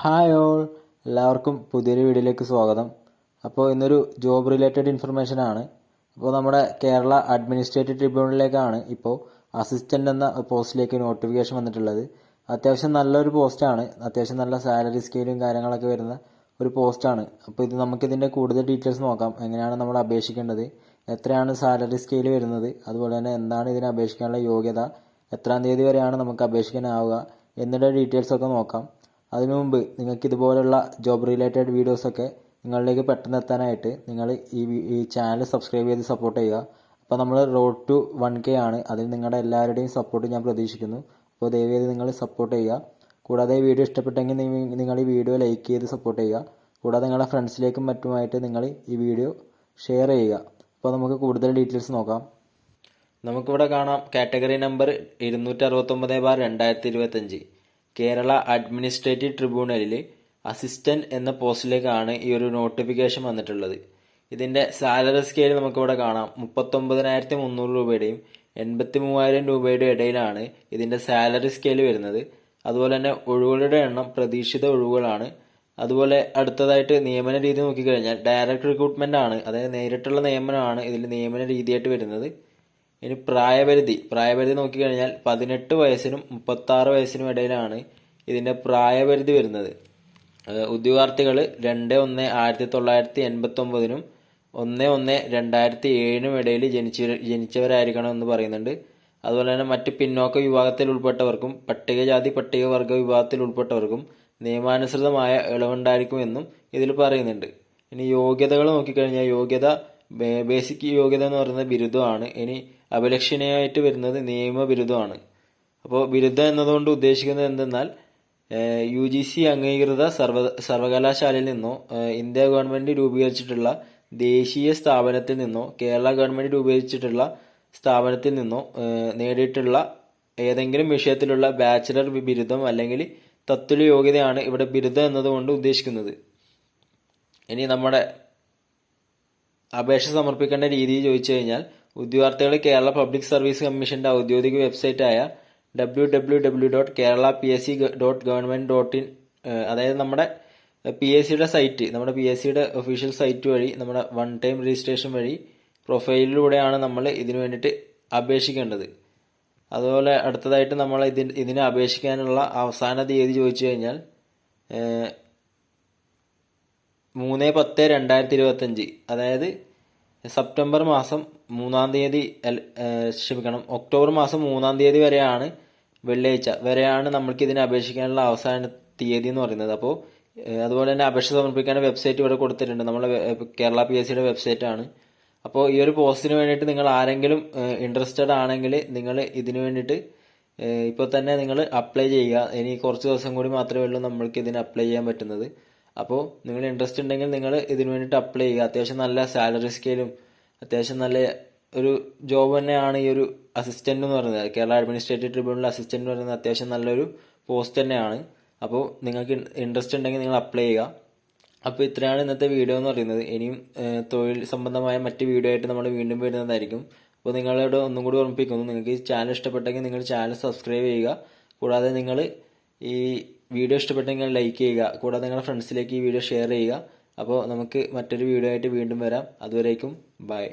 Hi all, എല്ലാവർക്കും പുതിയൊരു വീഡിയോയിലേക്ക് സ്വാഗതം. അപ്പോൾ ഇന്നൊരു ജോബ് റിലേറ്റഡ് ഇൻഫർമേഷൻ ആണ്. അപ്പോൾ നമ്മുടെ കേരള അഡ്മിനിസ്ട്രേറ്റീവ് ട്രിബ്യൂണലിലേക്കാണ് ഇപ്പോൾ അസിസ്റ്റൻ്റ് എന്ന പോസ്റ്റിലേക്ക് നോട്ടിഫിക്കേഷൻ വന്നിട്ടുള്ളത്. അത്യാവശ്യം നല്ലൊരു പോസ്റ്റാണ്, അത്യാവശ്യം നല്ല സാലറി സ്കെയിലും കാര്യങ്ങളൊക്കെ വരുന്ന ഒരു പോസ്റ്റാണ്. അപ്പോൾ നമുക്കിതിൻ്റെ കൂടുതൽ ഡീറ്റെയിൽസ് നോക്കാം. എങ്ങനെയാണ് നമ്മൾ അപേക്ഷിക്കേണ്ടത്, എത്രയാണ് സാലറി സ്കെയിൽ വരുന്നത്, അതുപോലെ തന്നെ എന്താണ് ഇതിന് അപേക്ഷിക്കാനുള്ള യോഗ്യത, എത്രാം തീയതി വരെയാണ് നമുക്ക് അപേക്ഷിക്കാനാവുക എന്നിവ ഡീറ്റെയിൽസ് ഒക്കെ നോക്കാം. അതിനു മുമ്പ് നിങ്ങൾക്ക് ഇതുപോലുള്ള ജോബ് റിലേറ്റഡ് വീഡിയോസൊക്കെ നിങ്ങളിലേക്ക് പെട്ടെന്ന് എത്താനായിട്ട് നിങ്ങൾ ഈ ചാനൽ സബ്സ്ക്രൈബ് ചെയ്ത് സപ്പോർട്ട് ചെയ്യുക. അപ്പോൾ നമ്മൾ റോഡ് ടു 1K ആണ്, അതിൽ നിങ്ങളുടെ എല്ലാവരുടെയും സപ്പോർട്ട് ഞാൻ പ്രതീക്ഷിക്കുന്നു. അപ്പോൾ ദയവേത് നിങ്ങൾ സപ്പോർട്ട് ചെയ്യുക. കൂടാതെ ഈ വീഡിയോ ഇഷ്ടപ്പെട്ടെങ്കിൽ നിങ്ങൾ ഈ വീഡിയോ ലൈക്ക് ചെയ്ത് സപ്പോർട്ട് ചെയ്യുക. കൂടാതെ നിങ്ങളുടെ ഫ്രണ്ട്സിലേക്കും മറ്റുമായിട്ട് നിങ്ങൾ ഈ വീഡിയോ ഷെയർ ചെയ്യുക. അപ്പോൾ നമുക്ക് കൂടുതൽ ഡീറ്റെയിൽസ് നോക്കാം. നമുക്കിവിടെ കാണാം കാറ്റഗറി നമ്പർ 269/2025 കേരള അഡ്മിനിസ്ട്രേറ്റീവ് ട്രിബ്യൂണലിൽ അസിസ്റ്റന്റ് എന്ന പോസ്റ്റിലേക്കാണ് ഈ ഒരു നോട്ടിഫിക്കേഷൻ വന്നിട്ടുള്ളത്. ഇതിന്റെ സാലറി സ്കെയിൽ നമുക്കിവിടെ കാണാം. 39,300 രൂപയുടെയും 83,000 രൂപയുടെ ഇടയിലാണ് ഇതിന്റെ സാലറി സ്കെയിൽ വരുന്നത്. അതുപോലെ തന്നെ ഒഴിവുകളുടെ എണ്ണം പ്രതീക്ഷിത ഒഴിവുകളാണ്. അതുപോലെ അടുത്തതായിട്ട് നിയമന രീതി നോക്കിക്കഴിഞ്ഞാൽ ഡയറക്റ്റ് റിക്രൂട്ട്മെന്റ് ആണ്, അതായത് നേരിട്ടുള്ള നിയമനമാണ് ഇതിൽ നിയമന രീതിയായിട്ട് വരുന്നത്. ഇനി പ്രായപരിധി നോക്കിക്കഴിഞ്ഞാൽ 18 വയസ്സിനും 36 വയസ്സിനും ഇടയിലാണ് ഇതിന്റെ പ്രായപരിധി വരുന്നത്. ഉദ്യോഗാർത്ഥികൾ 2/1/1989നും 1/1/2007നും ഇടയിൽ ജനിച്ചവരായിരിക്കണം എന്ന് പറയുന്നുണ്ട്. അതുപോലെ തന്നെ മറ്റ് പിന്നോക്ക വിഭാഗത്തിൽ ഉൾപ്പെട്ടവർക്കും പട്ടികജാതി പട്ടികവർഗ വിഭാഗത്തിൽ ഉൾപ്പെട്ടവർക്കും നിയമാനുസൃതമായ ഇളവുണ്ടായിരിക്കുമെന്നും ഇതിൽ പറയുന്നുണ്ട്. ഇനി യോഗ്യതകൾ നോക്കിക്കഴിഞ്ഞാൽ ബേസിക് യോഗ്യത എന്ന് പറയുന്നത് ബിരുദമാണ്. ഇനി അപലക്ഷണീയമായിട്ട് വരുന്നത് നിയമ ബിരുദമാണ്. അപ്പോൾ ബിരുദം എന്നതുകൊണ്ട് ഉദ്ദേശിക്കുന്നത് എന്തെന്നാൽ UGC അംഗീകൃത സർവകലാശാലയിൽ നിന്നോ ഇന്ത്യ ഗവൺമെന്റ് രൂപീകരിച്ചിട്ടുള്ള ദേശീയ സ്ഥാപനത്തിൽ നിന്നോ കേരള ഗവൺമെന്റ് രൂപീകരിച്ചിട്ടുള്ള സ്ഥാപനത്തിൽ നിന്നോ നേടിയിട്ടുള്ള ഏതെങ്കിലും വിഷയത്തിലുള്ള ബാച്ചിലർ ബിരുദം അല്ലെങ്കിൽ തത്തുല്യ യോഗ്യതയാണ് ഇവിടെ ബിരുദം എന്നതുകൊണ്ട് ഉദ്ദേശിക്കുന്നത്. ഇനി നമ്മുടെ അപേക്ഷ സമർപ്പിക്കേണ്ട രീതി ചോദിച്ചു കഴിഞ്ഞാൽ ഉദ്യോഗാർത്ഥികൾ കേരള പബ്ലിക് സർവീസ് കമ്മീഷന്റെ ഔദ്യോഗിക വെബ്സൈറ്റായ www.keralapsc.government.in, അതായത് നമ്മുടെ PSCയുടെ സൈറ്റ്, നമ്മുടെ PSCയുടെ ഒഫീഷ്യൽ സൈറ്റ് വഴി നമ്മുടെ വൺ ടൈം രജിസ്ട്രേഷൻ വഴി പ്രൊഫൈലിലൂടെയാണ് നമ്മൾ ഇതിനു വേണ്ടിയിട്ട് അപേക്ഷിക്കേണ്ടത്. അതുപോലെ അടുത്തതായിട്ട് നമ്മൾ ഇതിന് അപേക്ഷിക്കാനുള്ള അവസാന തീയതി ചോദിച്ചു കഴിഞ്ഞാൽ 3/10/2025, അതായത് സെപ്റ്റംബർ മാസം 3-ാം തീയതി, ഒക്ടോബർ മാസം 3-ാം തീയതി വരെയാണ്, വെള്ളിയാഴ്ച വരെയാണ് നമ്മൾക്ക് ഇതിന് അപേക്ഷിക്കാനുള്ള അവസാന തീയതി എന്ന് പറയുന്നത്. അപ്പോൾ അതുപോലെ തന്നെ അപേക്ഷ സമർപ്പിക്കേണ്ട വെബ്സൈറ്റ് ഇവിടെ കൊടുത്തിട്ടുണ്ട്, നമ്മളെ കേരള PSCയുടെ വെബ്സൈറ്റ് ആണ്. അപ്പോൾ ഈ ഒരു പോസ്റ്റിന് വേണ്ടിയിട്ട് നിങ്ങൾ ആരെങ്കിലും ഇൻട്രസ്റ്റഡ് ആണെങ്കിൽ നിങ്ങൾ ഇതിനു വേണ്ടിയിട്ട് ഇപ്പോൾ തന്നെ നിങ്ങൾ അപ്ലൈ ചെയ്യുക. ഇനി കുറച്ച് ദിവസം കൂടി മാത്രമേ ഉള്ളൂ നമ്മൾക്ക് ഇതിന് അപ്ലൈ ചെയ്യാൻ പറ്റുന്നത്. അപ്പോൾ നിങ്ങൾ ഇൻട്രസ്റ്റ് ഉണ്ടെങ്കിൽ നിങ്ങൾ ഇതിനു വേണ്ടിയിട്ട് അപ്ലൈ ചെയ്യുക. അത്യാവശ്യം നല്ല സാലറി സ്കെയിലും അത്യാവശ്യം നല്ല ഒരു ജോബ് തന്നെയാണ് ഈ ഒരു അസിസ്റ്റന്റ് എന്ന് പറയുന്നത്. കേരള അഡ്മിനിസ്ട്രേറ്റീവ് ട്രിബ്യൂണൽ അസിസ്റ്റന്റ് എന്ന് പറയുന്നത് അത്യാവശ്യം നല്ലൊരു പോസ്റ്റ് തന്നെയാണ്. അപ്പോൾ നിങ്ങൾക്ക് ഇൻട്രസ്റ്റ് ഉണ്ടെങ്കിൽ നിങ്ങൾ അപ്ലൈ ചെയ്യുക. അപ്പോൾ ഇത്രയാണ് ഇന്നത്തെ വീഡിയോ എന്ന് പറയുന്നത്. ഇനിയും തൊഴിൽ സംബന്ധമായ മറ്റ് വീഡിയോ ആയിട്ട് നമ്മൾ വീണ്ടും വരുന്നതായിരിക്കും. അപ്പോൾ നിങ്ങളോട് ഒന്നും കൂടി ഓർമ്മിപ്പിക്കുന്നു, നിങ്ങൾക്ക് ഈ ചാനൽ ഇഷ്ടപ്പെട്ടെങ്കിൽ നിങ്ങൾ ചാനൽ സബ്സ്ക്രൈബ് ചെയ്യുക. കൂടാതെ നിങ്ങൾ ഈ വീഡിയോ ഇഷ്ടപ്പെട്ടെങ്കിൽ ലൈക്ക് ചെയ്യുക. കൂടാതെ നിങ്ങളുടെ ഫ്രണ്ട്സിലേക്ക് ഈ വീഡിയോ ഷെയർ ചെയ്യുക. അപ്പോൾ നമുക്ക് മറ്റൊരു വീഡിയോ ആയിട്ട് വീണ്ടും വരാം. അതുവരേക്കും ബൈ.